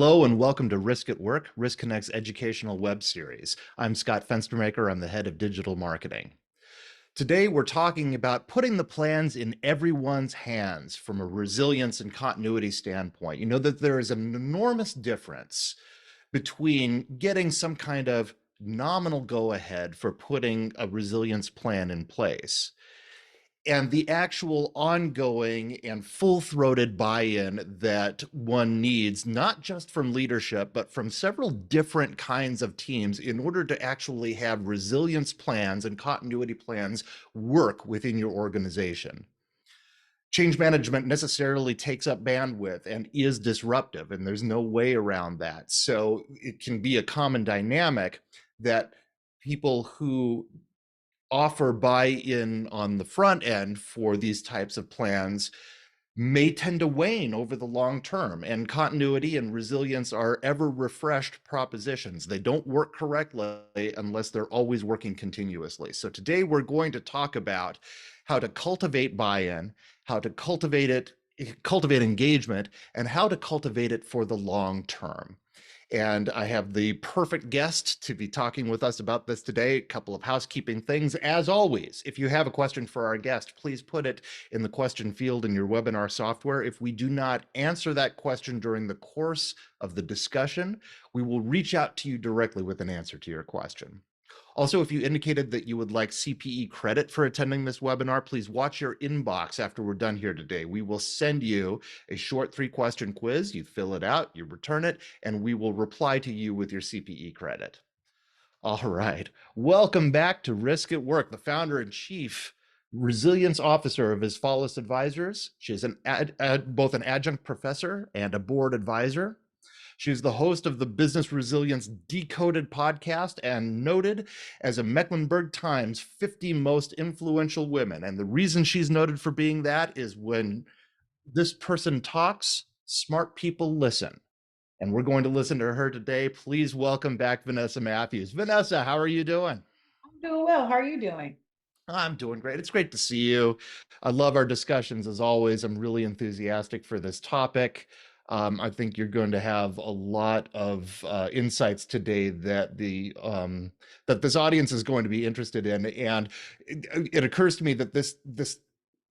Hello and welcome to Risk at Work, Riskonnect's educational web series. I'm Scott Fenstermaker. I'm the head of digital marketing. Today, we're talking about putting the plans in everyone's hands from a resilience and continuity standpoint. You know that there is an enormous difference between getting some kind of nominal go-ahead for putting a resilience plan in place and the actual ongoing and full-throated buy-in that one needs, not just from leadership, but from several different kinds of teams in order to actually have resilience plans and continuity plans work within your organization. Change management necessarily takes up bandwidth and is disruptive, and there's no way around that. So it can be a common dynamic that people who offer buy-in on the front end for these types of plans may tend to wane over the long term, and continuity and resilience are ever refreshed propositions. They don't work correctly unless they're always working continuously. So today we're going to talk about how to cultivate buy-in, how to cultivate engagement, and how to cultivate it for the long term. And I have the perfect guest to be talking with us about this today. A couple of housekeeping things. As always, if you have a question for our guest, please put it in the question field in your webinar software. If we do not answer that question during the course of the discussion, we will reach out to you directly with an answer to your question. Also, if you indicated that you would like CPE credit for attending this webinar, please watch your inbox after we're done here today. We will send you a short 3-question quiz. You fill it out, you return it, and we will reply to you with your CPE credit. All right. Welcome back to Risk at Work, the founder and chief resilience officer of Isfalis Advisors. She's both an adjunct professor and a board advisor. She's the host of the Business Resilience Decoded podcast and noted as a Mecklenburg Times 50 most influential women. And the reason she's noted for being that is when this person talks, smart people listen. And we're going to listen to her today. Please welcome back Vanessa Mathews. Vanessa, how are you doing? I'm doing well. How are you doing? I'm doing great. It's great to see you. I love our discussions as always. I'm really enthusiastic for this topic. I think you're going to have a lot of insights today that that this audience is going to be interested in. And it occurs to me that this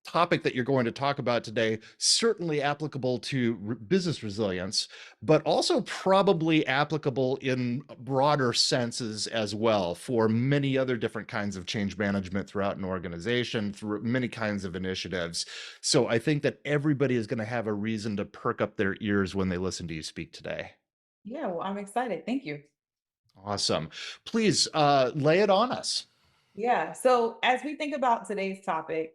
topic that you're going to talk about today certainly applicable to business resilience, but also probably applicable in broader senses as well for many other different kinds of change management throughout an organization, through many kinds of initiatives. So I think that everybody is going to have a reason to perk up their ears when they listen to you speak today. Yeah, well, I'm excited. Thank you. Awesome. Please lay it on us. Yeah. So as we think about today's topic,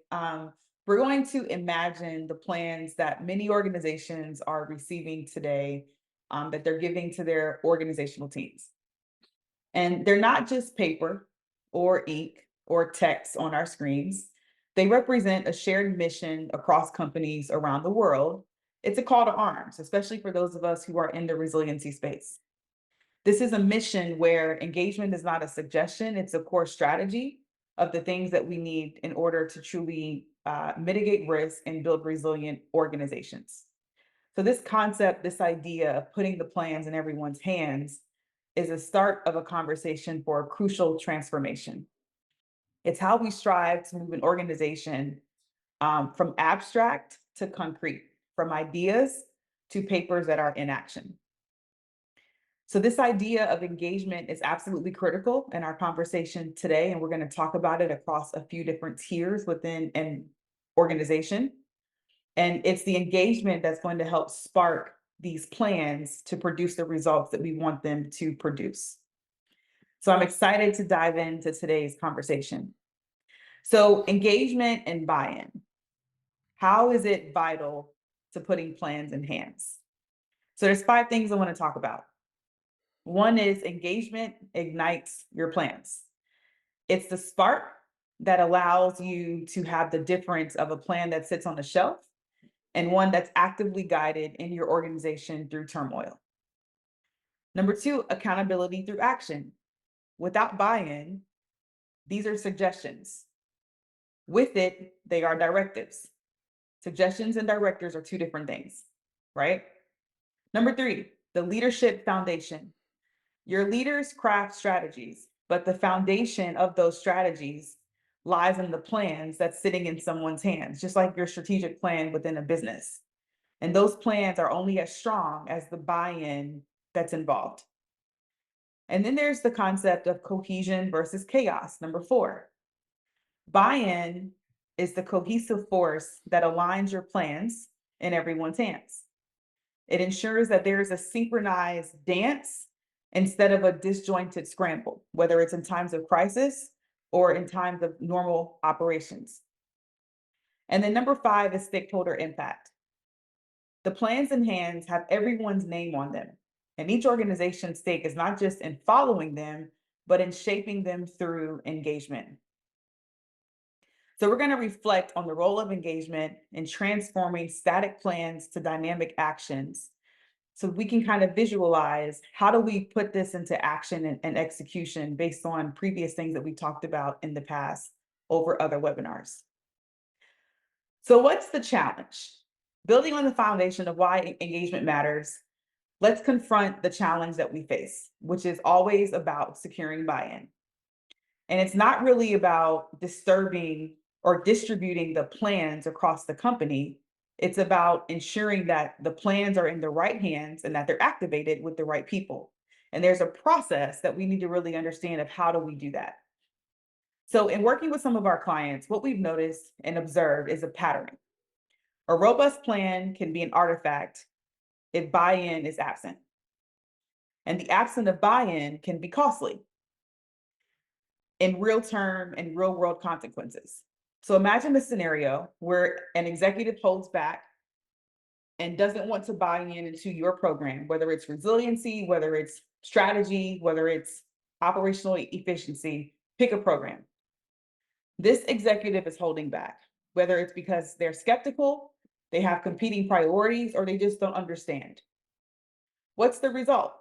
we're going to imagine the plans that many organizations are receiving today, that they're giving to their organizational teams. And they're not just paper or ink or text on our screens. They represent a shared mission across companies around the world. It's a call to arms, especially for those of us who are in the resiliency space. This is a mission where engagement is not a suggestion, it's a core strategy of the things that we need in order to truly mitigate risk and build resilient organizations. So, this concept, this idea of putting the plans in everyone's hands, is a start of a conversation for a crucial transformation. It's how we strive to move an organization from abstract to concrete, from ideas to papers that are in action. So this idea of engagement is absolutely critical in our conversation today, and we're going to talk about it across a few different tiers within an organization. And it's the engagement that's going to help spark these plans to produce the results that we want them to produce. So I'm excited to dive into today's conversation. So engagement and buy-in. How is it vital to putting plans in hands? So there's 5 things I want to talk about. One is engagement ignites your plans. It's the spark that allows you to have the difference of a plan that sits on the shelf and one that's actively guided in your organization through turmoil. Number 2, accountability through action. Without buy-in, these are suggestions. With it, they are directives. Suggestions and directives are 2 different things, right? Number 3, The leadership foundation. Your leaders craft strategies, but the foundation of those strategies lies in the plans that's sitting in someone's hands, just like your strategic plan within a business. And those plans are only as strong as the buy in that's involved. And then there's the concept of cohesion versus chaos. Number four, buy in is the cohesive force that aligns your plans in everyone's hands. It ensures that there is a synchronized dance instead of a disjointed scramble, whether it's in times of crisis or in times of normal operations. And then number five is stakeholder impact. The plans and hands have everyone's name on them. And each organization's stake is not just in following them, but in shaping them through engagement. So we're going to reflect on the role of engagement in transforming static plans to dynamic actions. So we can kind of visualize how do we put this into action and execution based on previous things that we talked about in the past over other webinars. So what's the challenge? Building on the foundation of why engagement matters, let's confront the challenge that we face, which is always about securing buy-in. And it's not really about disturbing or distributing the plans across the company. It's about ensuring that the plans are in the right hands and that they're activated with the right people. And there's a process that we need to really understand of how do we do that. So in working with some of our clients, what we've noticed and observed is a pattern. A robust plan can be an artifact if buy-in is absent. And the absence of buy-in can be costly in real term and real world consequences. So imagine a scenario where an executive holds back and doesn't want to buy into your program, whether it's resiliency, whether it's strategy, whether it's operational efficiency, pick a program. This executive is holding back, whether it's because they're skeptical, they have competing priorities, or they just don't understand. What's the result?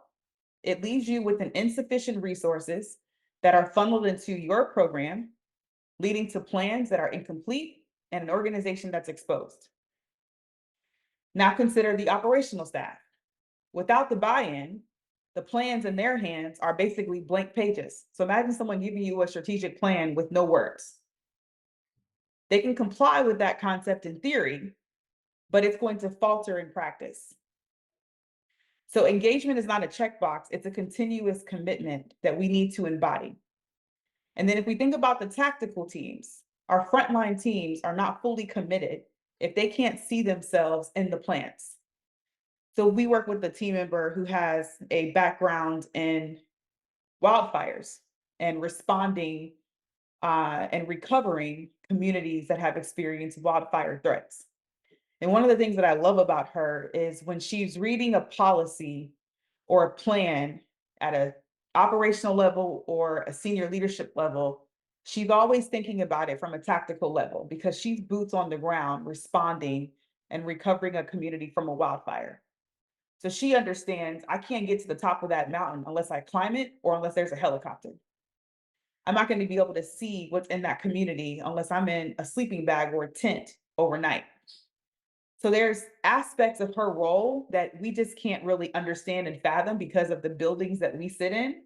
It leaves you with an insufficient resources that are funneled into your program, leading to plans that are incomplete and an organization that's exposed. Now consider the operational staff. Without the buy-in, the plans in their hands are basically blank pages. So imagine someone giving you a strategic plan with no words. They can comply with that concept in theory, but it's going to falter in practice. So engagement is not a checkbox, it's a continuous commitment that we need to embody. And then if we think about the tactical teams, our frontline teams are not fully committed if they can't see themselves in the plans. So we work with a team member who has a background in wildfires and responding and recovering communities that have experienced wildfire threats. And one of the things that I love about her is when she's reading a policy or a plan at a operational level or a senior leadership level, she's always thinking about it from a tactical level because she's boots on the ground responding and recovering a community from a wildfire. So she understands I can't get to the top of that mountain unless I climb it or unless there's a helicopter. I'm not going to be able to see what's in that community unless I'm in a sleeping bag or a tent overnight. So there's aspects of her role that we just can't really understand and fathom because of the buildings that we sit in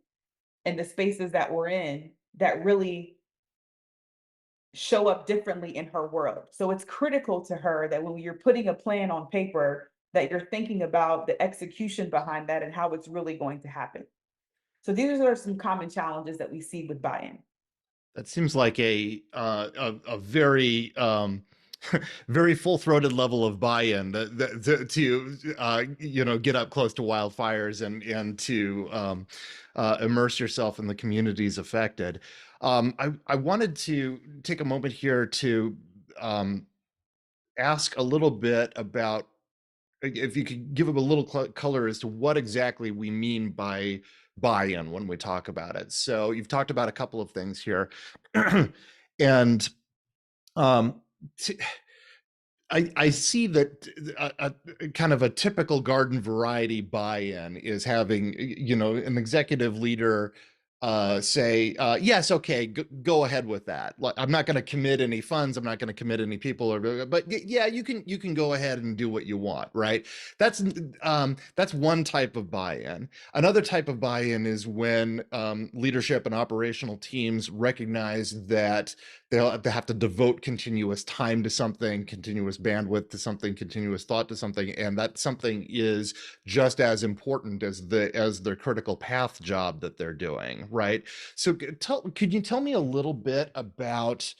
and the spaces that we're in that really show up differently in her world. So it's critical to her that when you're putting a plan on paper, that you're thinking about the execution behind that and how it's really going to happen. So these are some common challenges that we see with buy-in. That seems like a very very full-throated level of buy-in to get up close to wildfires and to immerse yourself in the communities affected. I wanted to take a moment here to ask a little bit about if you could give a little color as to what exactly we mean by buy-in when we talk about it. So you've talked about a couple of things here, and um, I see that a kind of a typical garden variety buy-in is having, an executive leader say, yes, okay, go ahead with that. Like, I'm not going to commit any funds. I'm not going to commit any people, but yeah, you can go ahead and do what you want, right? That's one type of buy-in. Another type of buy-in is when leadership and operational teams recognize that they have to devote continuous time to something, continuous bandwidth to something, continuous thought to something, and that something is just as important as their critical path job that they're doing, right? So could you tell me a little bit about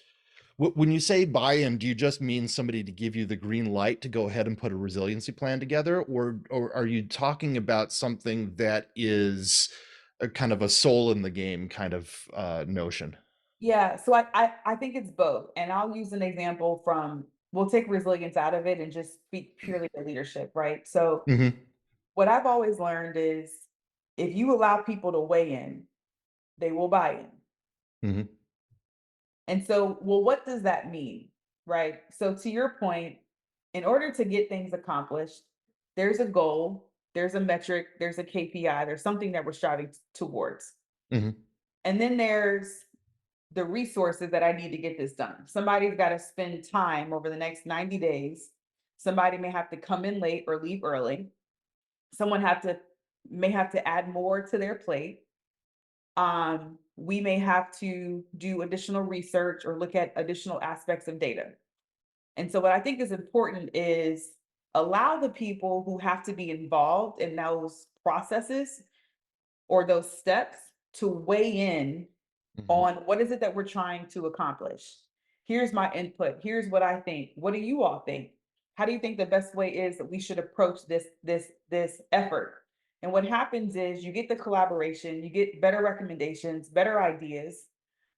when you say buy-in, do you just mean somebody to give you the green light to go ahead and put a resiliency plan together, or are you talking about something that is a kind of a soul in the game kind of notion? Yeah, so I think it's both. And I'll use an example from, we'll take resilience out of it and just speak purely to leadership, right? So Mm-hmm. what I've always learned is if you allow people to weigh in, they will buy in. Mm-hmm. And so, well, what does that mean? Right. So, to your point, in order to get things accomplished, there's a goal, there's a metric, there's a KPI, there's something that we're striving towards. Mm-hmm. And then there's the resources that I need to get this done. Somebody's got to spend time over the next 90 days. Somebody may have to come in late or leave early. Someone have to may have to add more to their plate. We may have to do additional research or look at additional aspects of data. And so, what I think is important is allow the people who have to be involved in those processes or those steps to weigh in Mm-hmm. on what is it that we're trying to accomplish. Here's my input. Here's what I think. What do you all think? How do you think the best way is that we should approach this effort? And what happens is you get the collaboration, you get better recommendations, better ideas,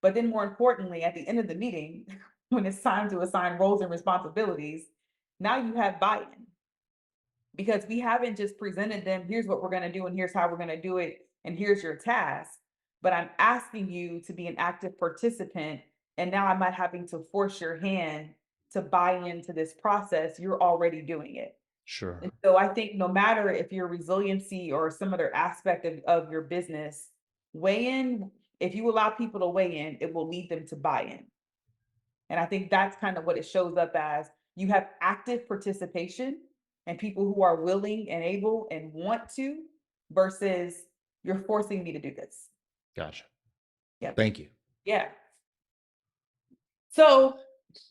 but then more importantly, at the end of the meeting, when it's time to assign roles and responsibilities, now you have buy-in because we haven't just presented them, here's what we're going to do and here's how we're going to do it and here's your task, but I'm asking you to be an active participant, and now I'm not having to force your hand to buy into this process. You're already doing it. Sure. And so I think no matter if your resiliency or some other aspect of your business, weigh in. If you allow people to weigh in, it will lead them to buy in. And I think that's kind of what it shows up as. You have active participation and people who are willing and able and want to, versus you're forcing me to do this. Gotcha. Yep. Thank you. Yeah. So,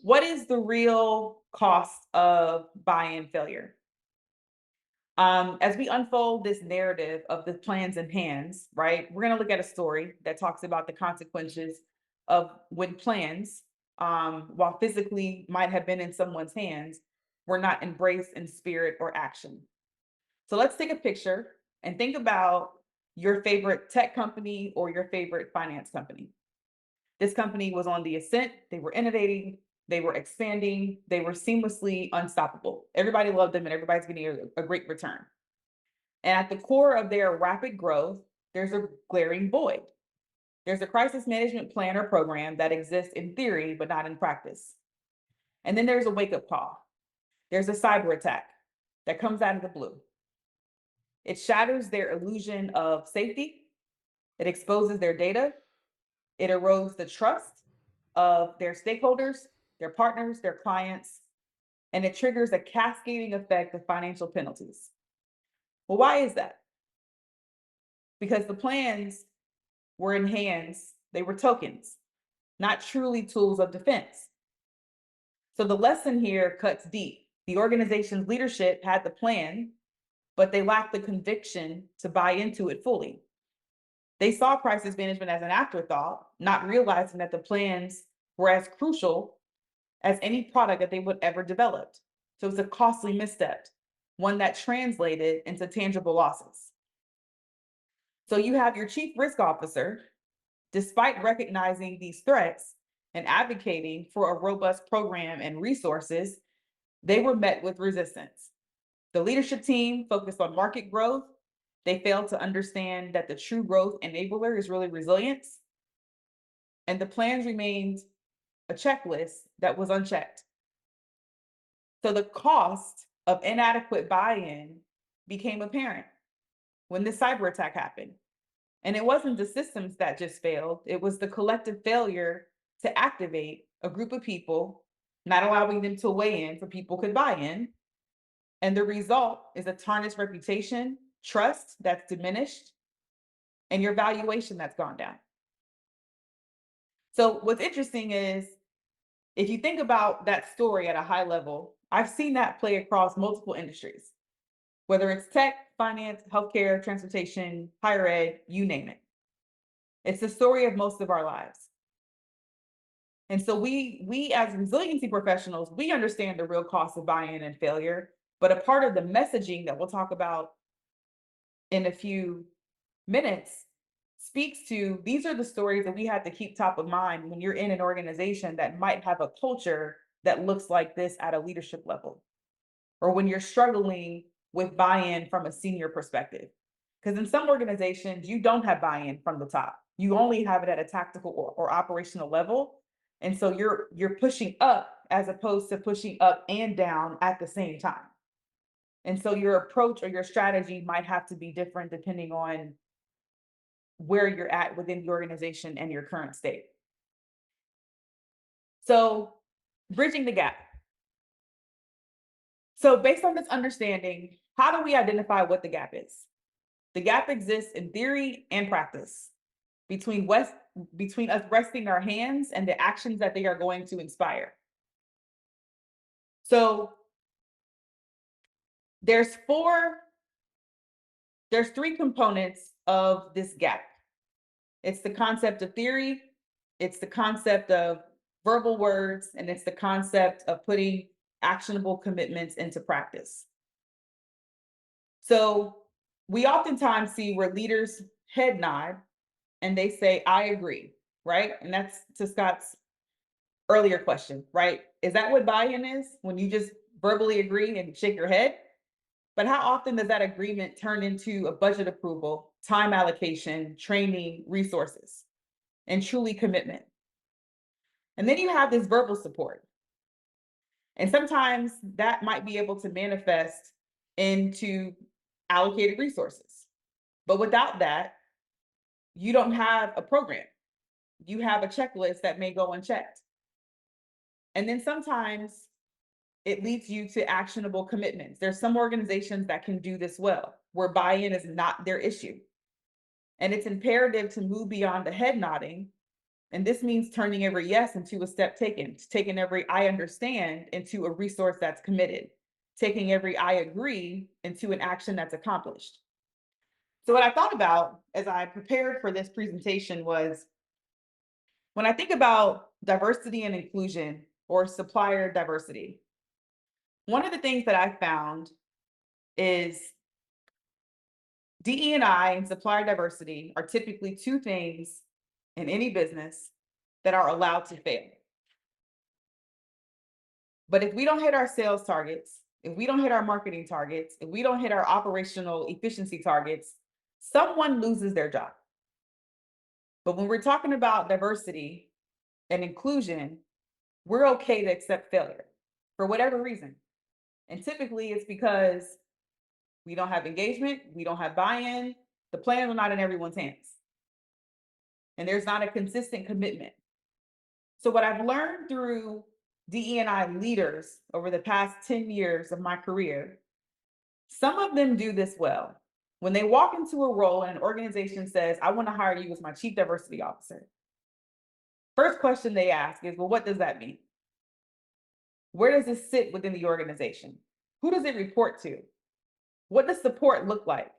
what is the real cost of buy-in failure? As we unfold this narrative of the plans and hands, right, we're going to look at a story that talks about the consequences of when plans, while physically might have been in someone's hands, were not embraced in spirit or action. So let's take a picture and think about your favorite tech company or your favorite finance company. This company was on the ascent, they were innovating, they were expanding, they were seamlessly unstoppable. Everybody loved them and everybody's getting a great return. And at the core of their rapid growth, there's a glaring void. There's a crisis management plan or program that exists in theory, but not in practice. And then there's a wake up call. There's a cyber attack that comes out of the blue. It shatters their illusion of safety, it exposes their data, it erodes the trust of their stakeholders, their partners, their clients, and it triggers a cascading effect of financial penalties. Well, why is that? Because the plans were in hands, they were tokens, not truly tools of defense. So the lesson here cuts deep. The organization's leadership had the plan, but they lacked the conviction to buy into it fully. They saw crisis management as an afterthought, not realizing that the plans were as crucial as any product that they would ever develop. So it's a costly misstep, one that translated into tangible losses. So you have your chief risk officer, despite recognizing these threats and advocating for a robust program and resources, they were met with resistance. The leadership team focused on market growth. They failed to understand that the true growth enabler is really resilience. And the plans remained a checklist that was unchecked. So the cost of inadequate buy in became apparent when this cyber attack happened. And it wasn't the systems that just failed, it was the collective failure to activate a group of people, not allowing them to weigh in so people could buy in. And the result is a tarnished reputation, trust that's diminished, and your valuation that's gone down. So, what's interesting is if you think about that story at a high level, I've seen that play across multiple industries, whether it's tech, finance, healthcare, transportation, higher ed, you name it. It's the story of most of our lives. And so we as resiliency professionals, we understand the real cost of buy-in and failure, but a part of the messaging that we'll talk about in a few minutes speaks to these are the stories that we have to keep top of mind when you're in an organization that might have a culture that looks like this at a leadership level, or when you're struggling with buy-in from a senior perspective. Because in some organizations, you don't have buy-in from the top. You only have it at a tactical or operational level. And so you're pushing up as opposed to pushing up and down at the same time. And so your approach or your strategy might have to be different depending on where you're at within the organization and your current state. So, bridging the gap. So, based on this understanding, how do we identify what the gap is? The gap exists in theory and practice between us resting our hands and the actions that they are going to inspire. So, there's three components of this gap. It's the concept of theory, it's the concept of verbal words, and it's the concept of putting actionable commitments into practice. So we oftentimes see where leaders head nod and they say, I agree, right? And that's to Scott's earlier question, right? Is that what buy-in is? When you just verbally agree and shake your head? But how often does that agreement turn into a budget approval, time allocation, training, resources, and truly commitment? And then you have this verbal support. And sometimes that might be able to manifest into allocated resources. But without that, you don't have a program. You have a checklist that may go unchecked. And then sometimes it leads you to actionable commitments. There's some organizations that can do this well, where buy-in is not their issue. And it's imperative to move beyond the head nodding. And this means turning every yes into a step taken, taking every I understand into a resource that's committed, taking every I agree into an action that's accomplished. So, what I thought about as I prepared for this presentation was when I think about diversity and inclusion or supplier diversity, one of the things that I found is DE&I and supplier diversity are typically two things in any business that are allowed to fail. But if we don't hit our sales targets, if we don't hit our marketing targets, if we don't hit our operational efficiency targets, someone loses their job. But when we're talking about diversity and inclusion, we're okay to accept failure for whatever reason. And typically it's because we don't have engagement, we don't have buy-in, the plans are not in everyone's hands, and there's not a consistent commitment. So what I've learned through DE&I leaders over the past 10 years of my career, some of them do this well. When they walk into a role and an organization says, I want to hire you as my chief diversity officer, first question they ask is, well, what does that mean? Where does this sit within the organization? Who does it report to? What does support look like?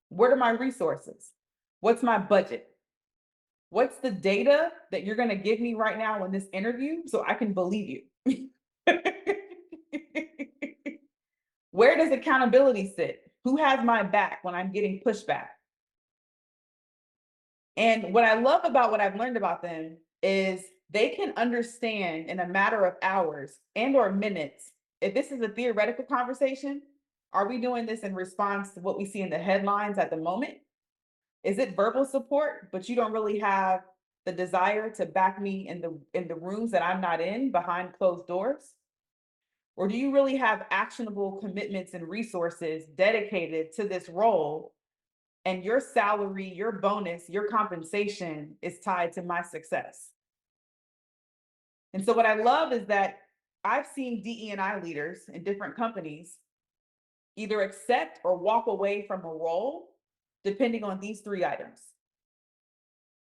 What are my resources? What's my budget? What's the data that you're going to give me right now in this interview so I can believe you? Where does accountability sit? Who has my back when I'm getting pushback? And what I love about what I've learned about them is they can understand in a matter of hours and or minutes if this is a theoretical conversation. Are we doing this in response to what we see in the headlines at the moment? Is it verbal support, but you don't really have the desire to back me in the rooms that I'm not in behind closed doors? Or do you really have actionable commitments and resources dedicated to this role and your salary, your bonus, your compensation is tied to my success. And so what I love is that I've seen DE&I leaders in different companies either accept or walk away from a role depending on these three items.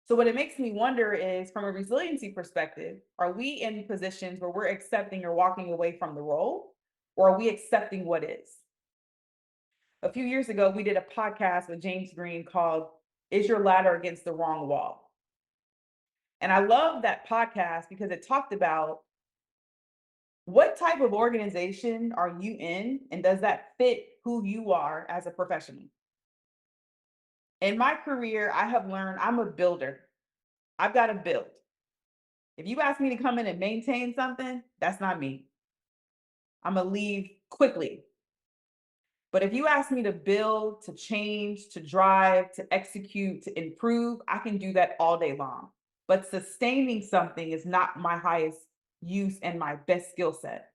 So what it makes me wonder is, from a resiliency perspective, are we in positions where we're accepting or walking away from the role, or are we accepting what is? A few years ago, we did a podcast with James Green called "Is Your Ladder Against the Wrong Wall?" And I love that podcast because it talked about what type of organization are you in, and does that fit who you are as a professional? In my career, I have learned I'm a builder. I've got to build. If you ask me to come in and maintain something, that's not me. I'm gonna leave quickly. But if you ask me to build, to change, to drive, to execute, to improve, I can do that all day long. But sustaining something is not my highest use and my best skill set.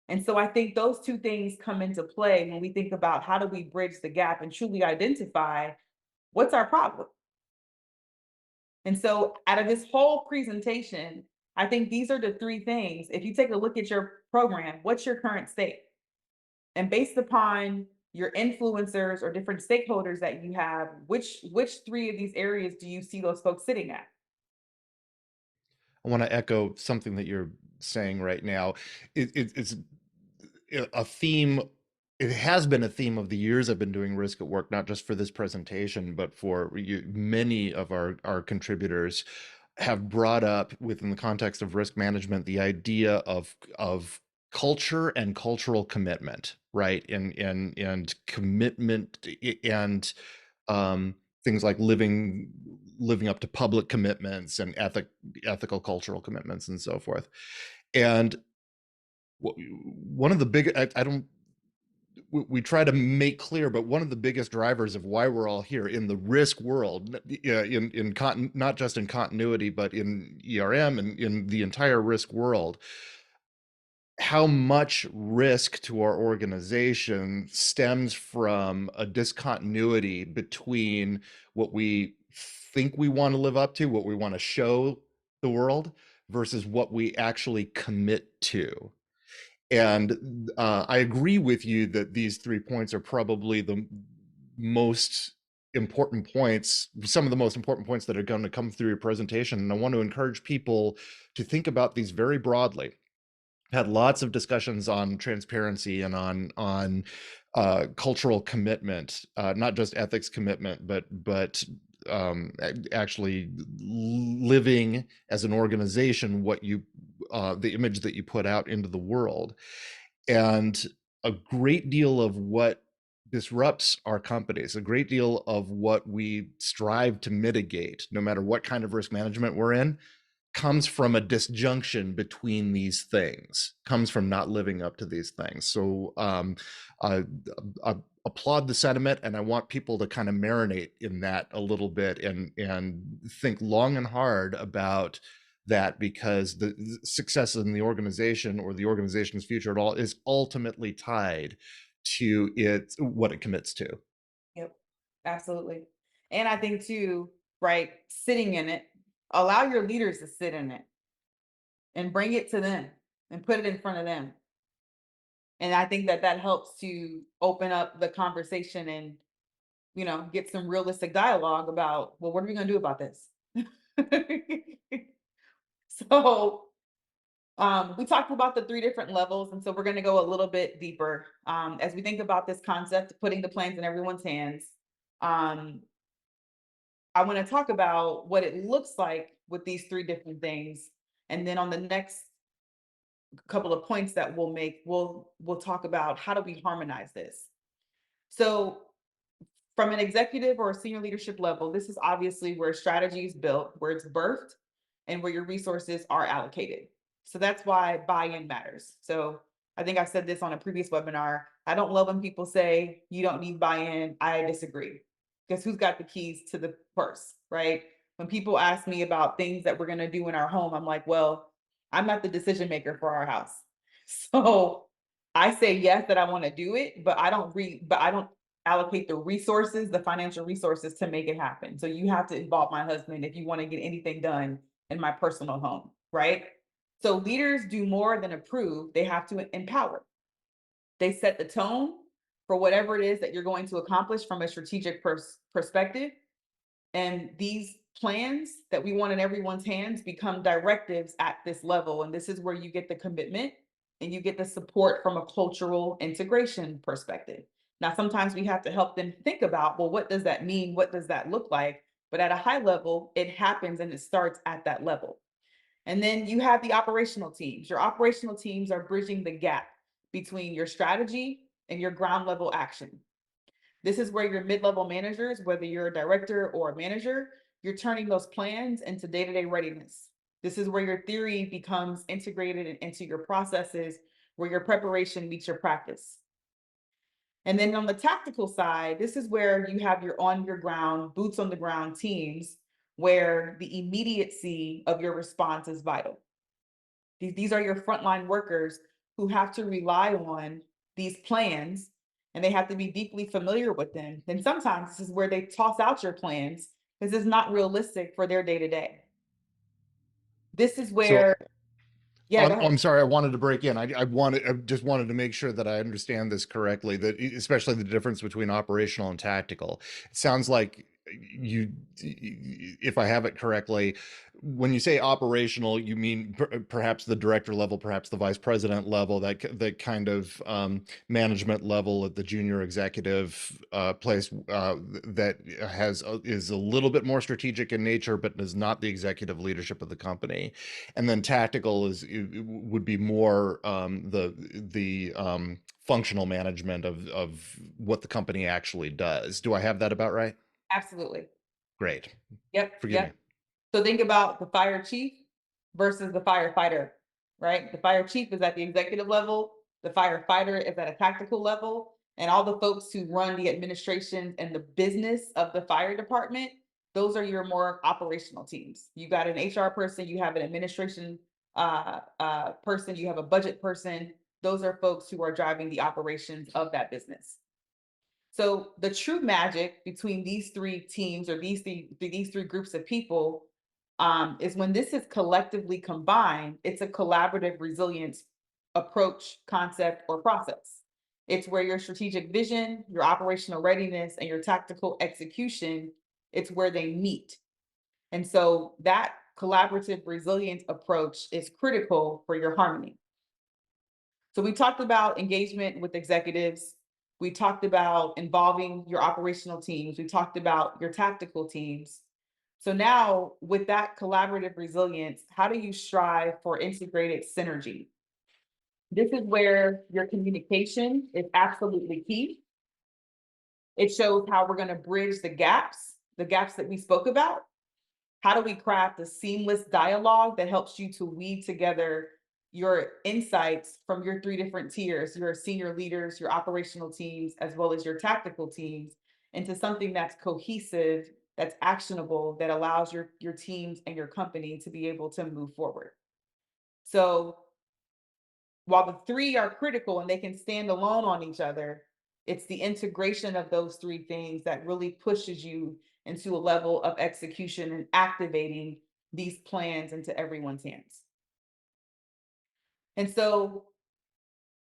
And so I think those two things come into play when we think about how do we bridge the gap and truly identify what's our problem. And so out of this whole presentation, I think these are the three things. If you take a look at your program, what's your current state? And based upon your influencers or different stakeholders that you have, which three of these areas do you see those folks sitting at? I want to echo something that you're saying right now. It's a theme. It has been a theme of the years I've been doing Risk at Work, not just for this presentation, but for many of our contributors have brought up within the context of risk management the idea of culture and cultural commitment, right? And commitment and things like living up to public commitments and ethical cultural commitments and so forth. And one of the big, I don't, we try to make clear, but one of the biggest drivers of why we're all here in the risk world, not just in continuity, but in ERM and in the entire risk world, how much risk to our organization stems from a discontinuity between what we think we want to live up to, what we want to show the world, versus what we actually commit to. And I agree with you that these 3 points are probably the most important points, some of the most important points that are going to come through your presentation. And I want to encourage people to think about these very broadly. Had lots of discussions on transparency and on cultural commitment, not just ethics commitment, but actually living as an organization what you the image that you put out into the world. And a great deal of what disrupts our companies, a great deal of what we strive to mitigate, no matter what kind of risk management we're in, comes from a disjunction between these things, comes from not living up to these things. So I applaud the sentiment, and I want people to kind of marinate in that a little bit and think long and hard about that, because the success in the organization or the organization's future at all is ultimately tied to what it commits to. Yep, absolutely. And I think too, right, sitting in it, allow your leaders to sit in it and bring it to them and put it in front of them. And I think that that helps to open up the conversation and, get some realistic dialogue about, well, what are we going to do about this? So, we talked about the three different levels, and so we're going to go a little bit deeper as we think about this concept, putting the plans in everyone's hands. Um, I want to talk about what it looks like with these three different things, and then on the next couple of points that we'll make, we'll talk about how do we harmonize this. So, from an executive or a senior leadership level, this is obviously where strategy is built, where it's birthed, and where your resources are allocated. So that's why buy-in matters. So I think I said this on a previous webinar. I don't love when people say you don't need buy-in. I disagree. Because who's got the keys to the purse, right? When people ask me about things that we're going to do in our home, I'm like, well, I'm not the decision maker for our house. So I say yes that I want to do it, but I don't allocate the resources, the financial resources to make it happen. So you have to involve my husband if you want to get anything done in my personal home, right? So leaders do more than approve, they have to empower. They set the tone for whatever it is that you're going to accomplish from a strategic perspective. And these plans that we want in everyone's hands become directives at this level. And this is where you get the commitment and you get the support from a cultural integration perspective. Now, sometimes we have to help them think about, well, what does that mean? What does that look like? But at a high level, it happens and it starts at that level. And then you have the operational teams. Your operational teams are bridging the gap between your strategy and your ground level action. This is where your mid-level managers, whether you're a director or a manager, you're turning those plans into day-to-day readiness. This is where your theory becomes integrated into your processes, where your preparation meets your practice. And then on the tactical side, this is where you have your on your ground, boots on the ground teams, where the immediacy of your response is vital. These are your frontline workers who have to rely on these plans and they have to be deeply familiar with them. And sometimes this is where they toss out your plans because it's not realistic for their day to day. This is So where, yeah, go ahead. I'm sorry, I wanted to break in. I just wanted to make sure that I understand this correctly, that especially the difference between operational and tactical. It sounds like you, if I have it correctly, when you say operational, you mean perhaps the director level, perhaps the vice president level, that kind of management level at the junior executive place that is a little bit more strategic in nature, but is not the executive leadership of the company. And then tactical would be more the functional management of what the company actually does. Do I have that about right? Absolutely. Great. Yep. Forgive me. Yep. So think about the fire chief versus the firefighter, right? The fire chief is at the executive level, the firefighter is at a tactical level, and all the folks who run the administration and the business of the fire department, those are your more operational teams. You got an HR person, you have an administration person, you have a budget person. Those are folks who are driving the operations of that business. So the true magic between these three teams or these three groups of people is when this is collectively combined, it's a collaborative resilience approach, concept, or process. It's where your strategic vision, your operational readiness, and your tactical execution, it's where they meet. And so that collaborative resilience approach is critical for your harmony. So we talked about engagement with executives. We talked about involving your operational teams. We talked about your tactical teams. So now with that collaborative resilience, how do you strive for integrated synergy? This is where your communication is absolutely key. It shows how we're going to bridge the gaps that we spoke about. How do we craft a seamless dialogue that helps you to weave together your insights from your three different tiers, your senior leaders, your operational teams, as well as your tactical teams, into something that's cohesive, that's actionable, that allows your teams and your company to be able to move forward. So while the three are critical and they can stand alone on each other, it's the integration of those three things that really pushes you into a level of execution and activating these plans into everyone's hands. And so,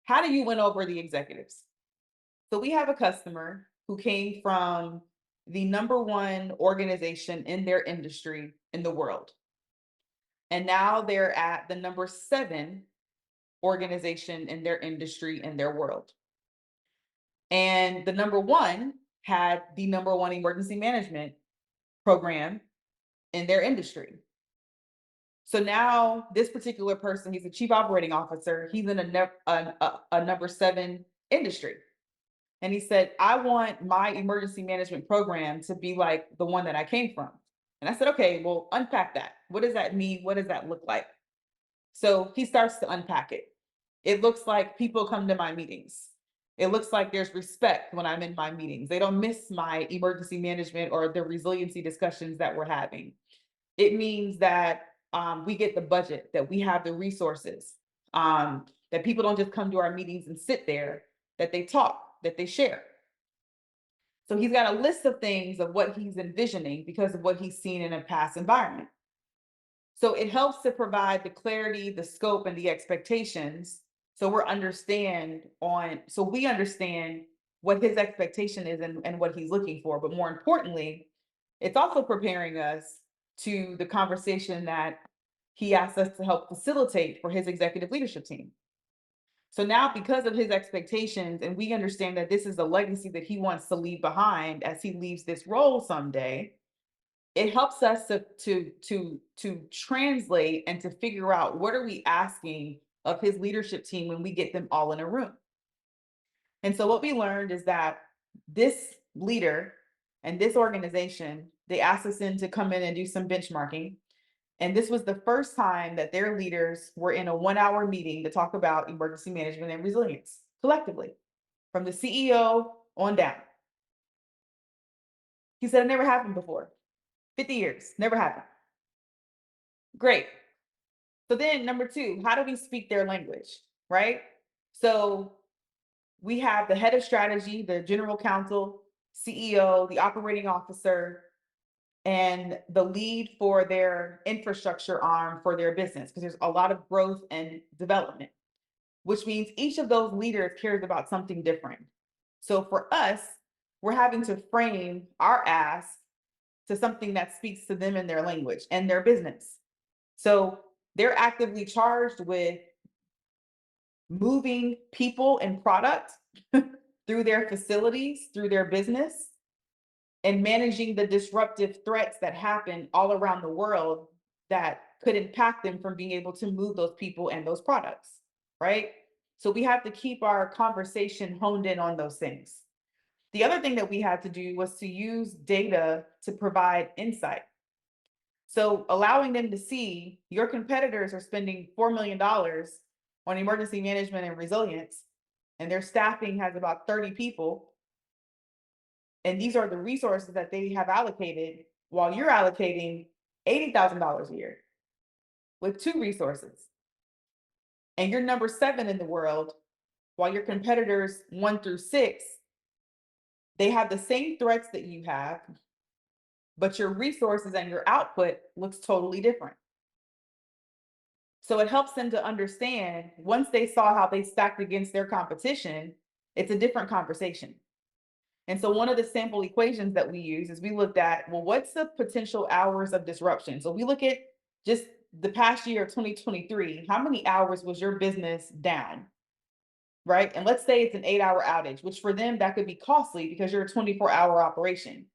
how do you win over the executives? So, we have a customer who came from the number one organization in their industry in the world. And now they're at the number seven organization in their industry in their world. And the number one had the number one emergency management program in their industry. So now this particular person, he's a chief operating officer. He's in a number seven industry. And he said, I want my emergency management program to be like the one that I came from. And I said, okay, well, unpack that. What does that mean? What does that look like? So he starts to unpack it. It looks like people come to my meetings. It looks like there's respect when I'm in my meetings. They don't miss my emergency management or the resiliency discussions that we're having. It means that we get the budget, that we have the resources, that people don't just come to our meetings and sit there, that they talk, that they share. So he's got a list of things of what he's envisioning because of what he's seen in a past environment. So it helps to provide the clarity, the scope, and the expectations. So we understand what his expectation is and what he's looking for. But more importantly, it's also preparing us to the conversation that he asked us to help facilitate for his executive leadership team. So now, because of his expectations, and we understand that this is a legacy that he wants to leave behind as he leaves this role someday, it helps us to translate and to figure out what are we asking of his leadership team when we get them all in a room. And so what we learned is that this leader and this organization, they asked us in to come in and do some benchmarking. And this was the first time that their leaders were in a 1 hour meeting to talk about emergency management and resilience collectively, from the CEO on down. He said it never happened before. 50 years, never happened. Great. So then number two, how do we speak their language, right? So we have the head of strategy, the general counsel, CEO, the operating officer, and the lead for their infrastructure arm for their business, because there's a lot of growth and development, which means each of those leaders cares about something different. So for us, we're having to frame our ask to something that speaks to them in their language and their business. So they're actively charged with moving people and product through their facilities, through their business, and managing the disruptive threats that happen all around the world that could impact them from being able to move those people and those products, right? So we have to keep our conversation honed in on those things. The other thing that we had to do was to use data to provide insight. So allowing them to see your competitors are spending $4 million on emergency management and resilience, and their staffing has about 30 people. And these are the resources that they have allocated while you're allocating $80,000 a year with two resources. And you're number 7 in the world while your competitors 1 through 6, they have the same threats that you have, but your resources and your output looks totally different. So it helps them to understand, once they saw how they stacked against their competition, it's a different conversation. And so one of the sample equations that we use is we looked at, well, what's the potential hours of disruption? So we look at just the past year of 2023, how many hours was your business down? Right? And let's say it's an 8-hour outage, which for them that could be costly because you're a 24-hour operation.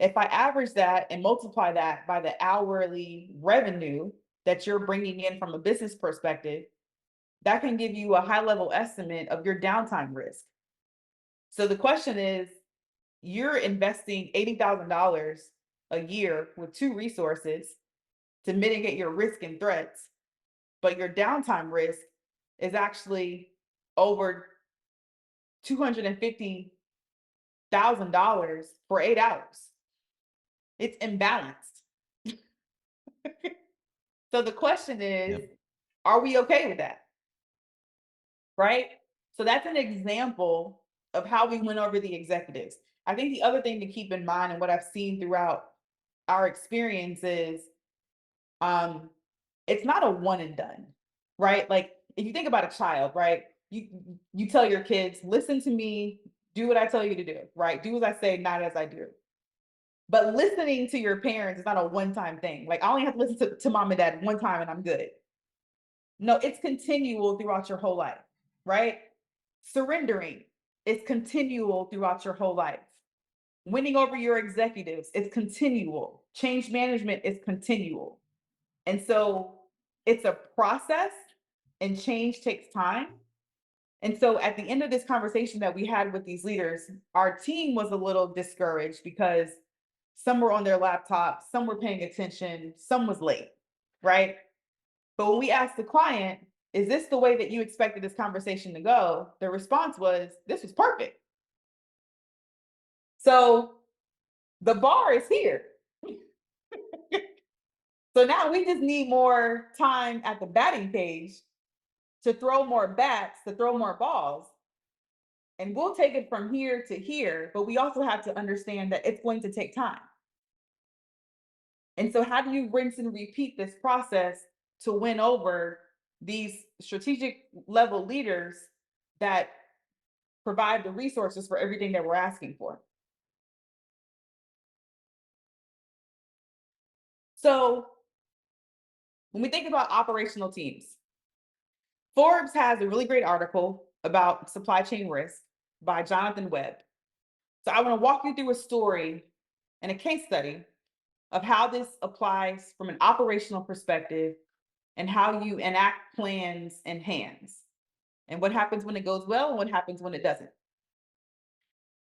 If I average that and multiply that by the hourly revenue that you're bringing in from a business perspective, that can give you a high level estimate of your downtime risk. So the question is, you're investing $80,000 a year with two resources to mitigate your risk and threats, but your downtime risk is actually over $250,000 for 8 hours. It's imbalanced. So the question is, Yep. are we okay with that? Right? So that's an example of how we went over the executives. I think the other thing to keep in mind, and what I've seen throughout our experience, is um, it's not a one and done, right? Like if you think about a child, right? You tell your kids, listen to me, do what I tell you to do, right? Do as I say, not as I do. But listening to your parents is not a one-time thing. Like I only have to listen to mom and dad one time and I'm good. No, it's continual throughout your whole life, right? Surrendering is continual throughout your whole life. Winning over your executives is continual. Change management is continual. And so it's a process, and change takes time. And so at the end of this conversation that we had with these leaders, our team was a little discouraged because some were on their laptops, some were paying attention, some was late, right? But when we asked the client, is this the way that you expected this conversation to go? The response was, this was perfect. So the bar is here. So now we just need more time at the batting cage to throw more bats, to throw more balls. And we'll take it from here to here, but we also have to understand that it's going to take time. And so, how do you rinse and repeat this process to win over these strategic level leaders that provide the resources for everything that we're asking for? So, when we think about operational teams, Forbes has a really great article about supply chain risk by Jonathan Webb. So, I want to walk you through a story and a case study of how this applies from an operational perspective and how you enact plans and hands and what happens when it goes well and what happens when it doesn't.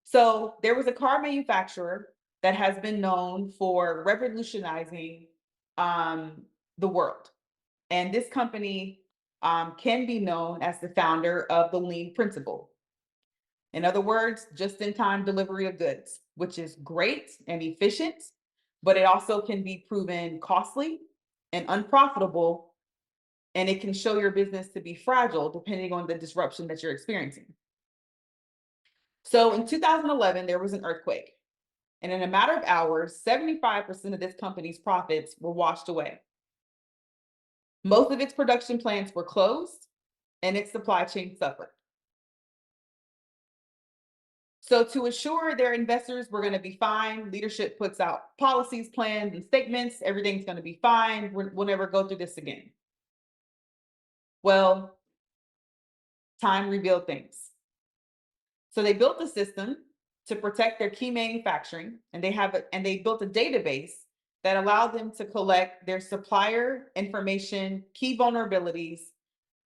So there was a car manufacturer that has been known for revolutionizing um, the world. And this company can be known as the founder of the lean principle. In other words, just in time delivery of goods, which is great and efficient, but it also can be proven costly and unprofitable. And it can show your business to be fragile depending on the disruption that you're experiencing. So in 2011, there was an earthquake. And in a matter of hours, 75% of this company's profits were washed away. Most of its production plants were closed and its supply chain suffered. So, to assure their investors were going to be fine, leadership puts out policies, plans, and statements. Everything's going to be fine. We'll never go through this again. Well, time revealed things. So they built a system to protect their key manufacturing, and they built a database that allowed them to collect their supplier information, key vulnerabilities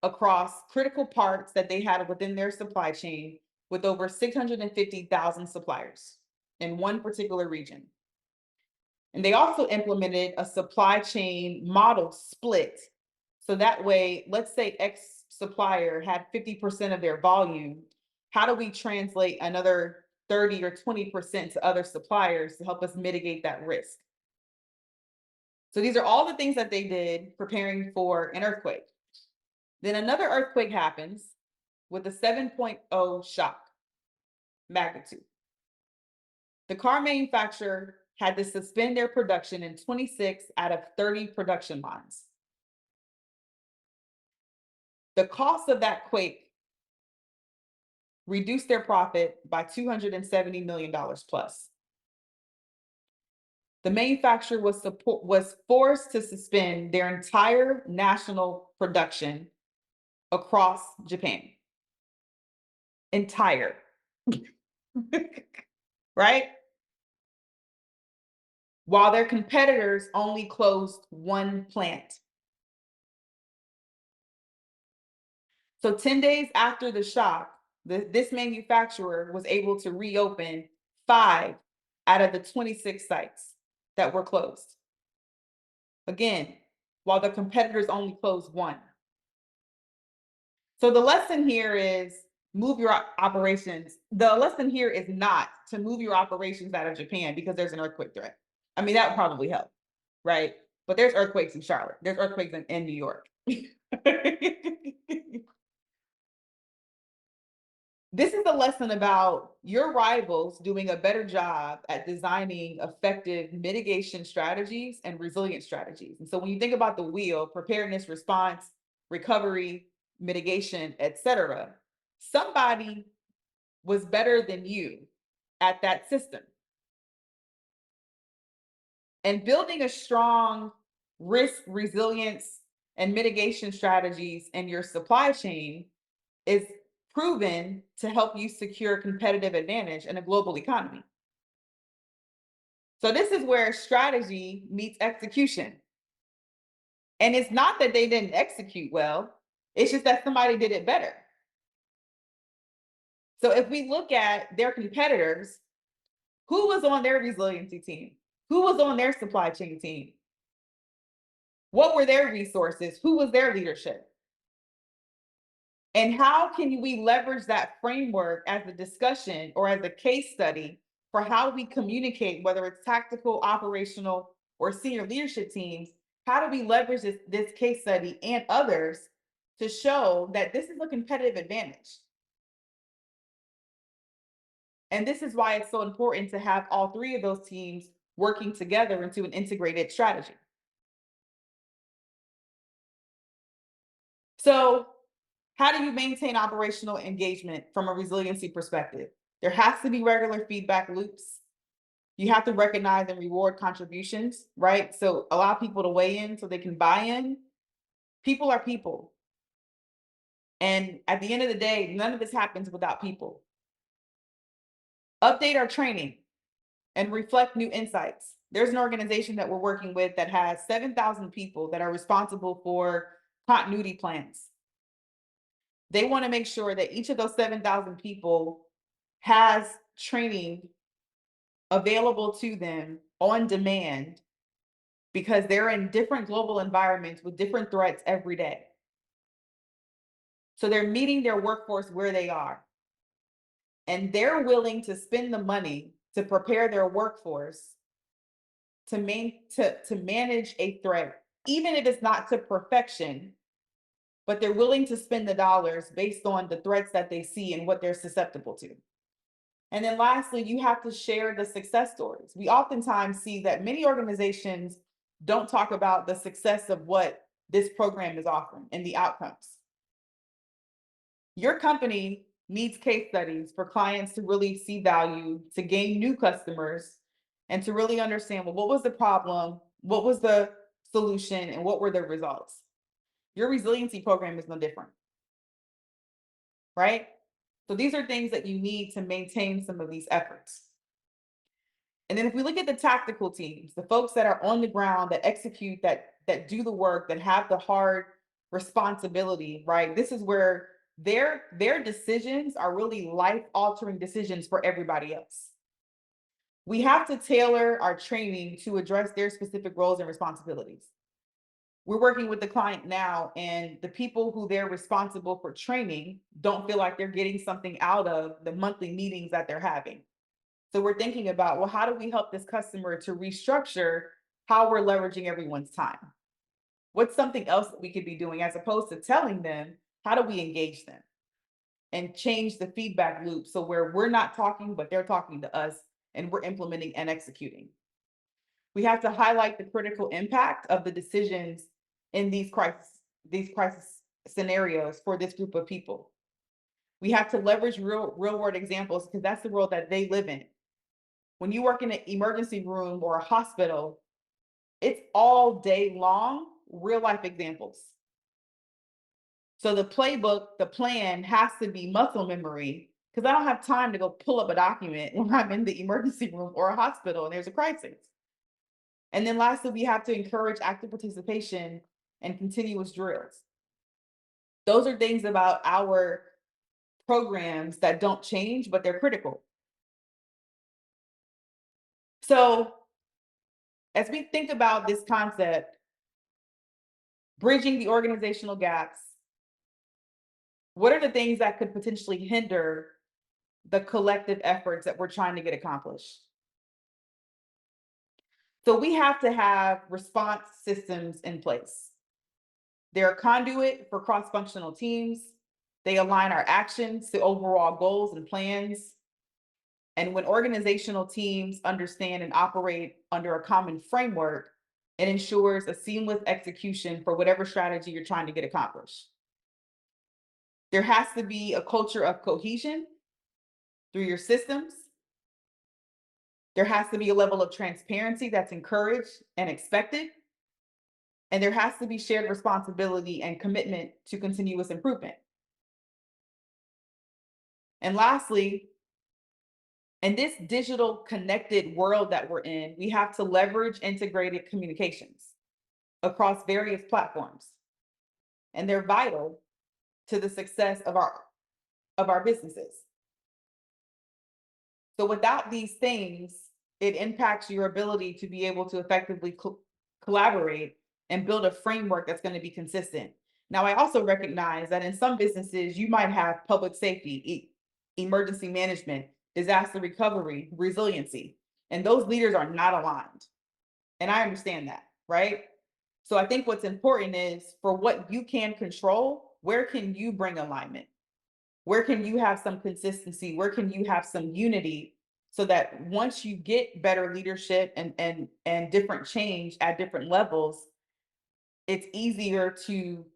across critical parts that they had within their supply chain with over 650,000 suppliers in one particular region. And they also implemented a supply chain model split. So that way, let's say X supplier had 50% of their volume. How do we translate another 30 or 20% to other suppliers to help us mitigate that risk? So these are all the things that they did preparing for an earthquake. Then another earthquake happens with a 7.0 shock magnitude. The car manufacturer had to suspend their production in 26 out of 30 production lines. The cost of that quake reduced their profit by $270 million plus. The manufacturer was forced to suspend their entire national production across Japan. Entire. Right? While their competitors only closed one plant. So 10 days after the shock, this manufacturer was able to reopen 5 out of the 26 sites that were closed. Again, while the competitors only closed 1. So the lesson here is move your operations. The lesson here is not to move your operations out of Japan because there's an earthquake threat. I mean, that would probably help, right? But there's earthquakes in Charlotte. There's earthquakes in New York. This is a lesson about your rivals doing a better job at designing effective mitigation strategies and resilient strategies. And so when you think about the wheel, preparedness, response, recovery, mitigation, etc., somebody was better than you at that system. And building a strong risk, resilience, and mitigation strategies in your supply chain is proven to help you secure competitive advantage in a global economy. So this is where strategy meets execution. And it's not that they didn't execute well, it's just that somebody did it better. So if we look at their competitors, who was on their resiliency team? Who was on their supply chain team? What were their resources? Who was their leadership? And how can we leverage that framework as a discussion or as a case study for how we communicate, whether it's tactical, operational, or senior leadership teams? How do we leverage this case study and others to show that this is a competitive advantage? And this is why it's so important to have all three of those teams working together into an integrated strategy. So, how do you maintain operational engagement from a resiliency perspective? There has to be regular feedback loops. You have to recognize and reward contributions, right? So, allow people to weigh in so they can buy in. People are people. And at the end of the day, none of this happens without people. Update our training and reflect new insights. There's an organization that we're working with that has 7,000 people that are responsible for continuity plans. They want to make sure that each of those 7,000 people has training available to them on demand because they're in different global environments with different threats every day. So they're meeting their workforce where they are, and they're willing to spend the money to prepare their workforce to manage a threat, even if it's not to perfection, but they're willing to spend the dollars based on the threats that they see and what they're susceptible to. And then lastly, you have to share the success stories. We oftentimes see that many organizations don't talk about the success of what this program is offering and the outcomes. Your company needs case studies for clients to really see value, to gain new customers, and to really understand, well, what was the problem? What was the solution? And what were the results? Your resiliency program is no different, right? So these are things that you need to maintain some of these efforts. And then if we look at the tactical teams, the folks that are on the ground that execute, that do the work, that have the hard responsibility, right? This is where their decisions are really life altering decisions for everybody else. We have to tailor our training to address their specific roles and responsibilities. We're working with the client now, and the people who they're responsible for training don't feel like they're getting something out of the monthly meetings that they're having. So we're thinking about, well, how do we help this customer to restructure how we're leveraging everyone's time? What's something else that we could be doing as opposed to telling them, how do we engage them and change the feedback loop so where we're not talking, but they're talking to us and we're implementing and executing? We have to highlight the critical impact of the decisions in these crisis scenarios for this group of people. We have to leverage real world examples because that's the world that they live in. When you work in an emergency room or a hospital, it's all day long real life examples. So the playbook, the plan has to be muscle memory because I don't have time to go pull up a document when I'm in the emergency room or a hospital and there's a crisis. And then lastly, we have to encourage active participation and continuous drills. Those are things about our programs that don't change, but they're critical. So as we think about this concept, bridging the organizational gaps, what are the things that could potentially hinder the collective efforts that we're trying to get accomplished? So we have to have response systems in place. They're a conduit for cross-functional teams. They align our actions to overall goals and plans. And when organizational teams understand and operate under a common framework, it ensures a seamless execution for whatever strategy you're trying to get accomplished. There has to be a culture of cohesion through your systems. There has to be a level of transparency that's encouraged and expected. And there has to be shared responsibility and commitment to continuous improvement. And lastly, in this digital connected world that we're in, we have to leverage integrated communications across various platforms. And they're vital to the success of our businesses. So without these things, it impacts your ability to be able to effectively collaborate and build a framework that's going to be consistent. Now, I also recognize that in some businesses, you might have public safety, emergency management, disaster recovery, resiliency, and those leaders are not aligned. And I understand that, right? So I think what's important is for what you can control, where can you bring alignment? Where can you have some consistency? Where can you have some unity so that once you get better leadership and different change at different levels, it's easier to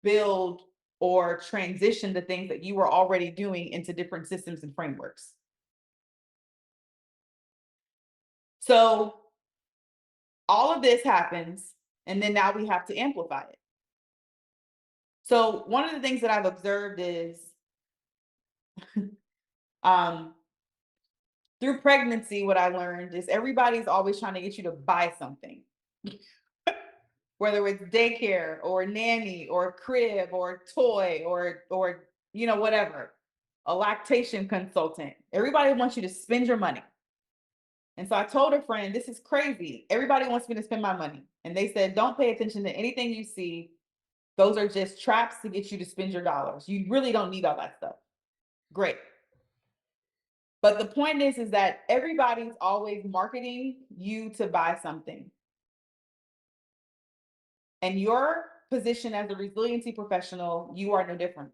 build or transition the things that you were already doing into different systems and frameworks. So all of this happens, and then now we have to amplify it. So one of the things that I've observed is um, through pregnancy, what I learned is everybody's always trying to get you to buy something, whether it's daycare or nanny or crib or toy or whatever, a lactation consultant. Everybody wants you to spend your money. And so I told a friend, this is crazy. Everybody wants me to spend my money. And they said, don't pay attention to anything you see. Those are just traps to get you to spend your dollars. You really don't need all that stuff. Great. But the point is that everybody's always marketing you to buy something. And your position as a resiliency professional, you are no different.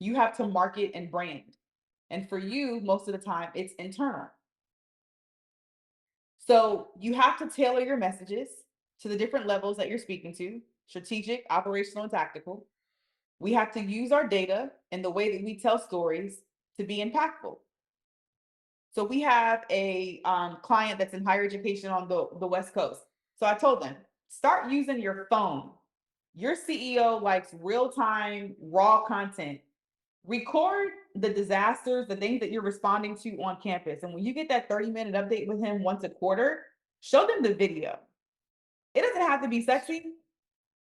You have to market and brand. And for you, most of the time, it's internal. So you have to tailor your messages to the different levels that you're speaking to: strategic, operational, and tactical. We have to use our data and the way that we tell stories to be impactful. So we have a client that's in higher education on the West Coast. So I told them, start using your phone. Your CEO likes real-time, raw content. Record the disasters, the things that you're responding to on campus. And when you get that 30-minute update with him once a quarter, show them the video. It doesn't have to be sexy,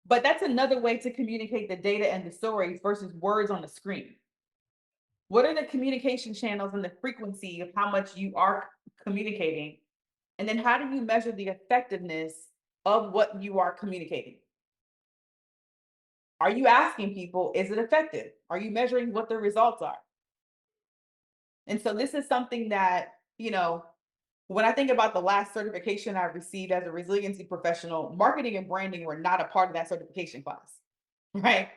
but that's another way to communicate the data and the stories versus words on the screen. What are the communication channels and the frequency of how much you are communicating? And then how do you measure the effectiveness of what you are communicating? Are you asking people, is it effective? Are you measuring what the results are? And so this is something that, when I think about the last certification I received as a resiliency professional, marketing and branding were not a part of that certification class, right?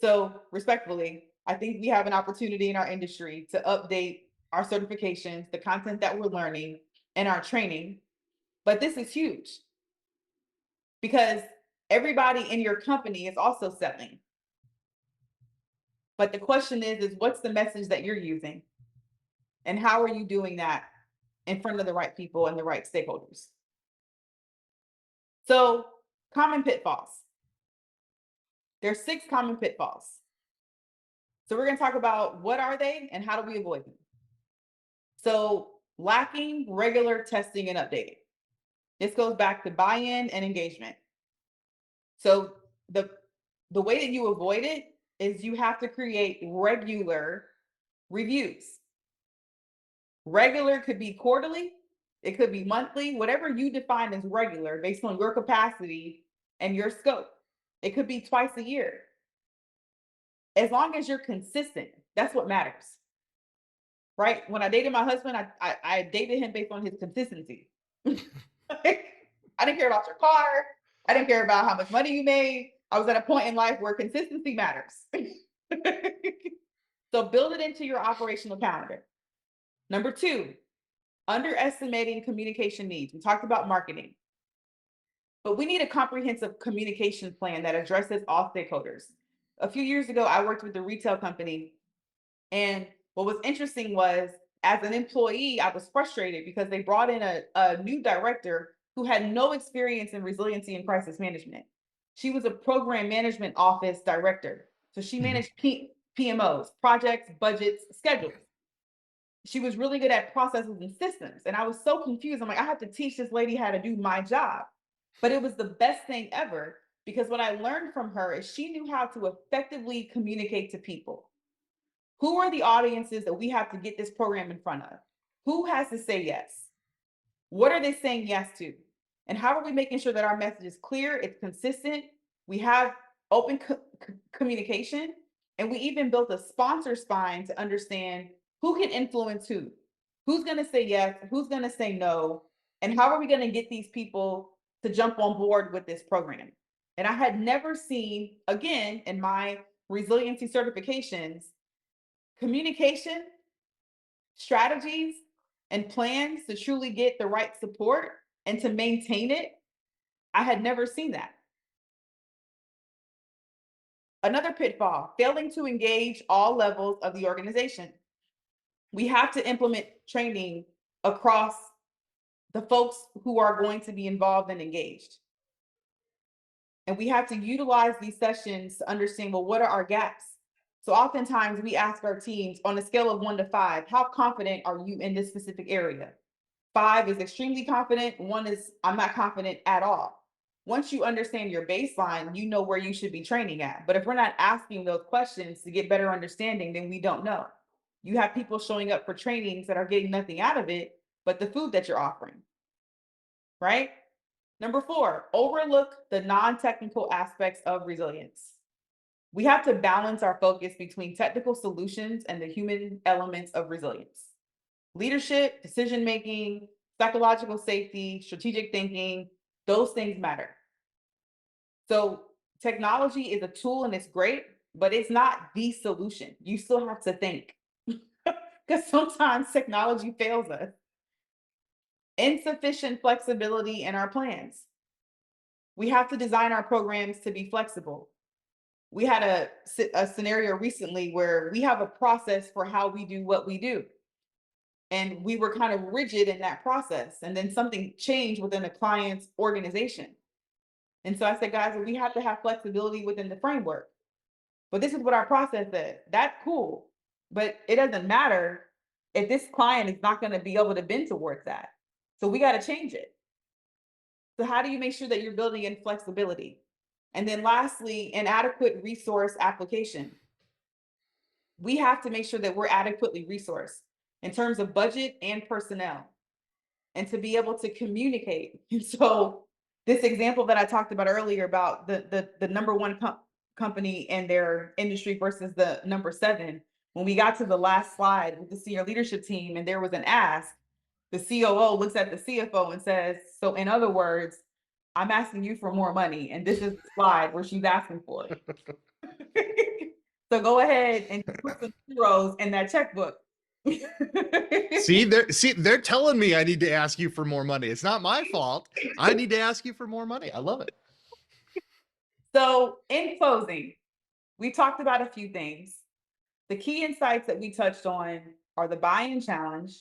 So respectfully, I think we have an opportunity in our industry to update our certifications, the content that we're learning, and our training. But this is huge because everybody in your company is also selling. But the question is what's the message that you're using? And how are you doing that in front of the right people and the right stakeholders? So, common pitfalls. There's 6 common pitfalls. So we're going to talk about what are they and how do we avoid them. So, lacking regular testing and updating. This goes back to buy-in and engagement. So the way that you avoid it is you have to create regular reviews. Regular could be quarterly, it could be monthly, whatever you define as regular based on your capacity and your scope. It could be twice a year. As long as you're consistent, that's what matters. Right? When I dated my husband, I dated him based on his consistency. I didn't care about your car. I didn't care about how much money you made. I was at a point in life where consistency matters. So build it into your operational calendar. Number 2, underestimating communication needs. We talked about marketing, but we need a comprehensive communication plan that addresses all stakeholders. A few years ago, I worked with a retail company, and what was interesting was, as an employee, I was frustrated because they brought in a new director who had no experience in resiliency and crisis management. She was a program management office director. So she managed PMOs, projects, budgets, schedules. She was really good at processes and systems. And I was so confused. I'm like, I have to teach this lady how to do my job. But it was the best thing ever because what I learned from her is she knew how to effectively communicate to people. Who are the audiences that we have to get this program in front of? Who has to say yes? What are they saying yes to? And how are we making sure that our message is clear, it's consistent, we have open communication, and we even built a sponsor spine to understand who can influence who's going to say yes, who's going to say no, and how are we going to get these people to jump on board with this program? And I had never seen, again, in my resiliency certifications, Communication, strategies, and plans to truly get the right support and to maintain it, I had never seen that. Another pitfall, failing to engage all levels of the organization. We have to implement training across the folks who are going to be involved and engaged. And we have to utilize these sessions to understand, well, what are our gaps? So oftentimes we ask our teams on a scale of 1 to 5, how confident are you in this specific area? 5 is extremely confident, 1 is I'm not confident at all. Once you understand your baseline, you know where you should be training at. But if we're not asking those questions to get better understanding, then we don't know. You have people showing up for trainings that are getting nothing out of it, but the food that you're offering, right? Number 4, overlook the non-technical aspects of resilience. We have to balance our focus between technical solutions and the human elements of resilience. Leadership, decision making, psychological safety, strategic thinking, those things matter. So, technology is a tool and it's great, but it's not the solution. You still have to think because sometimes technology fails us. Insufficient flexibility in our plans. We have to design our programs to be flexible. We had a scenario recently where we have a process for how we do what we do. And we were kind of rigid in that process. And then something changed within the client's organization. And so I said, guys, we have to have flexibility within the framework. But this is what our process is. That's cool. But it doesn't matter if this client is not going to be able to bend towards that. So we got to change it. So, how do you make sure that you're building in flexibility? And then, lastly, an adequate resource application. We have to make sure that we're adequately resourced in terms of budget and personnel and to be able to communicate. And so, this example that I talked about earlier about the number one company in their industry versus the number 7, when we got to the last slide with the senior leadership team and there was an ask, the COO looks at the CFO and says, so in other words, I'm asking you for more money. And this is the slide where she's asking for it. So go ahead and put some zeros in that checkbook. They're telling me I need to ask you for more money. It's not my fault. I need to ask you for more money. I love it. So in closing, we talked about a few things. The key insights that we touched on are the buy-in challenge,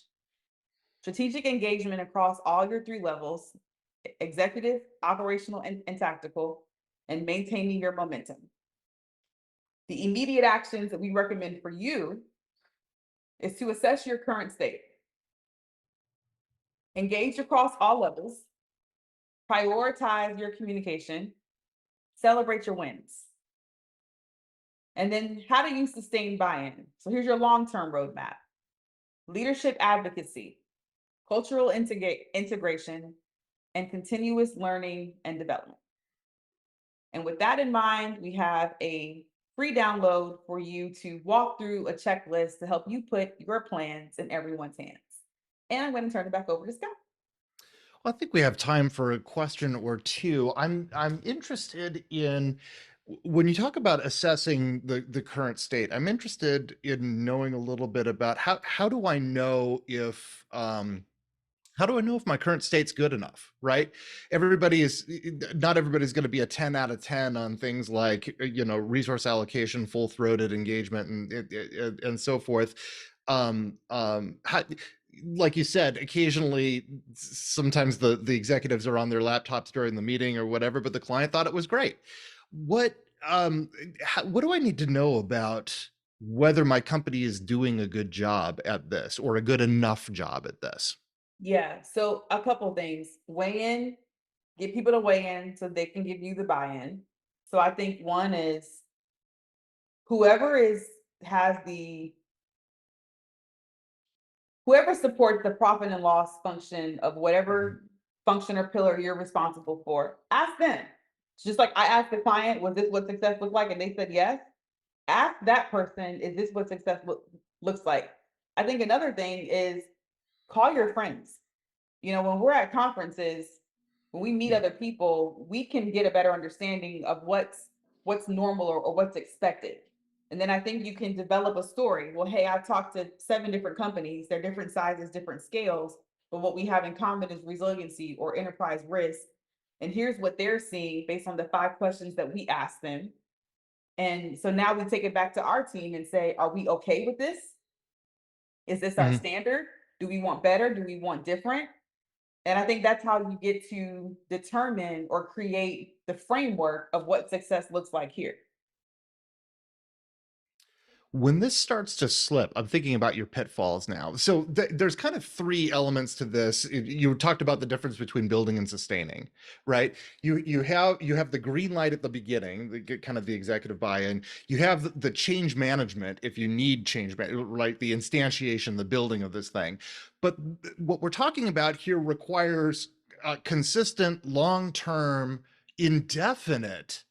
strategic engagement across all your 3 levels, executive, operational, and tactical, and maintaining your momentum. The immediate actions that we recommend for you is to assess your current state, engage across all levels, prioritize your communication, celebrate your wins. And then how do you sustain buy-in? So here's your long-term roadmap. Leadership advocacy, cultural integration, and continuous learning and development. And with that in mind, we have a free download for you to walk through a checklist to help you put your plans in everyone's hands. And I'm going to turn it back over to Scott. Well, I think we have time for a question or two. I'm interested in when you talk about assessing the current state. I'm interested in knowing a little bit about how do I know if how do I know if my current state's good enough, right? Not everybody's going to be a 10 out of 10 on things like, resource allocation, full-throated engagement, and so forth. Like you said, occasionally, sometimes the executives are on their laptops during the meeting or whatever, but the client thought it was great. What what do I need to know about whether my company is doing a good job at this or a good enough job at this? Yeah, so a couple things. Weigh in, get people to weigh in so they can give you the buy-in. So I think one is whoever is has the whoever supports the profit and loss function of whatever function or pillar you're responsible for, ask them. Just like I asked the client, was this what success looks like? And they said yes. Ask that person, is this what success looks like? I think another thing is call your friends. When we're at conferences, when we meet other people, we can get a better understanding of what's normal or what's expected. And then I think you can develop a story. Well, hey, I've talked to 7 different companies, they're different sizes, different scales, but what we have in common is resiliency or enterprise risk. And here's what they're seeing based on the 5 questions that we asked them. And so now we take it back to our team and say, are we okay with this? Is this our Mhm. standard? Do we want better? Do we want different? And I think that's how you get to determine or create the framework of what success looks like here. When this starts to slip, I'm thinking about your pitfalls now. So there's kind of three elements to this. You talked about the difference between building and sustaining, right? You have the green light at the beginning, kind of the executive buy-in. You have the change management if you need change, right? The instantiation, the building of this thing. But what we're talking about here requires consistent, long-term, indefinite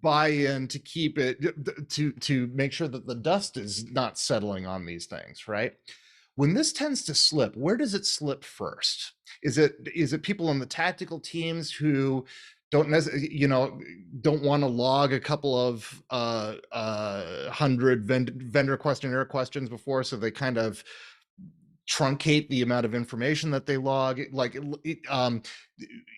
buy-in to keep it to make sure that the dust is not settling on these things, right? When this tends to slip, where does it slip first? Is it people on the tactical teams who don't necessarily, don't want to log a couple of hundred vendor questionnaire questions before, so they kind of truncate the amount of information that they log? Like,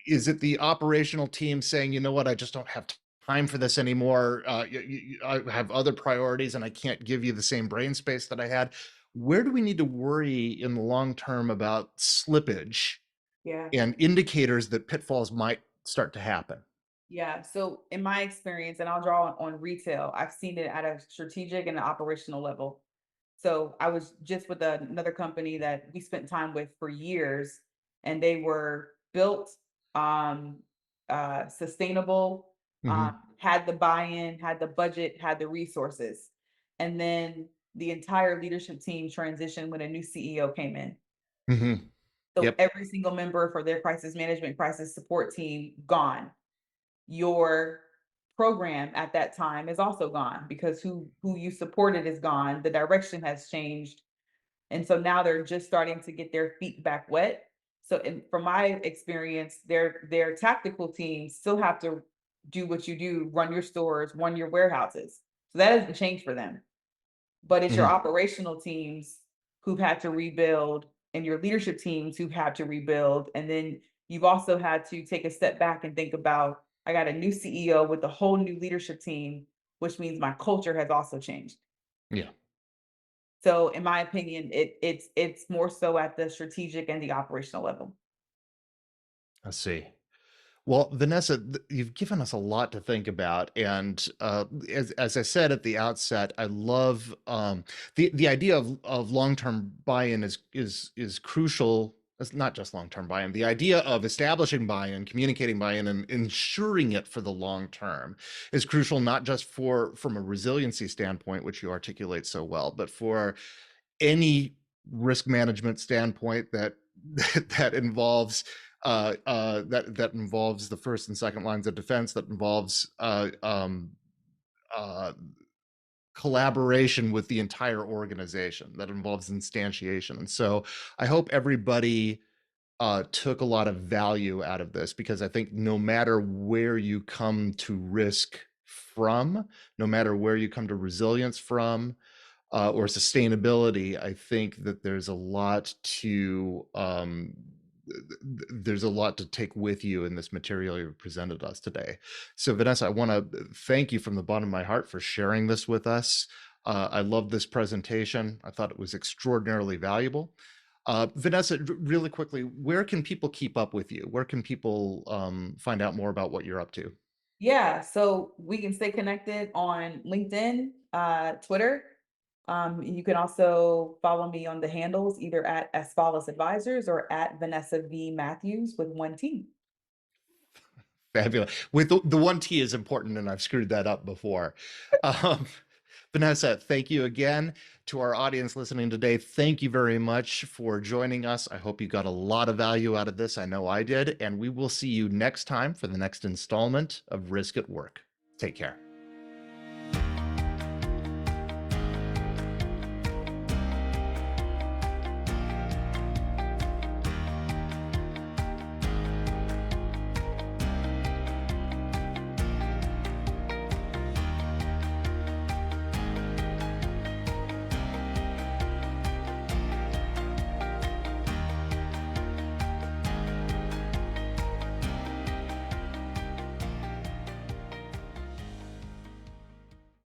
is it the operational team saying, you know what, I just don't have time for this anymore. I have other priorities and I can't give you the same brain space that I had. Where do we need to worry in the long term about slippage Yeah. and indicators that pitfalls might start to happen? Yeah. So in my experience, and I'll draw on retail, I've seen it at a strategic and an operational level. So I was just with another company that we spent time with for years, and they were built um sustainable, Hmm. had the buy-in, had the budget, had the resources. And then the entire leadership team transitioned when a new CEO came in. Hmm. So Yep. every single member for their crisis management, crisis support team gone. Your program at that time is also gone because who you supported is gone. The direction has changed. And so now they're just starting to get their feet back wet. So from my experience, their tactical teams still have to do what you do, run your stores, run your warehouses. So that hasn't changed for them. But it's your Hmm. operational teams who've had to rebuild and your leadership teams who've had to rebuild. And then you've also had to take a step back and think about, I got a new CEO with a whole new leadership team, which means my culture has also changed. Yeah, So in my opinion, it's more so at the strategic and the operational level. I see. Well, Vanessa, you've given us a lot to think about, and as I said at the outset, I love the idea of long-term buy-in is crucial. It's not just long-term buy-in. The idea of establishing buy-in, communicating buy-in, and ensuring it for the long term is crucial, not just for from a resiliency standpoint, which you articulate so well, but for any risk management standpoint that that involves that involves the first and second lines of defense, that involves uh, collaboration with the entire organization, that involves instantiation. And so I hope everybody took a lot of value out of this, because I think no matter where you come to risk from, no matter where you come to resilience from, or sustainability, I think that there's a lot to take with you in this material you've presented us today. So Vanessa, I want to thank you from the bottom of my heart for sharing this with us. I love this presentation. I thought it was extraordinarily valuable. Vanessa, really quickly, where can people keep up with you? Where can people find out more about what you're up to? Yeah, so we can stay connected on LinkedIn, Twitter. And you can also follow me on the handles either at As Follows Advisors or at Vanessa V Mathews with one T. Fabulous. With the one T is important, and I've screwed that up before. Um, Vanessa, thank you again. To our audience listening today, thank you very much for joining us. I hope you got a lot of value out of this. I know I did. And we will see you next time for the next installment of Risk at Work. Take care.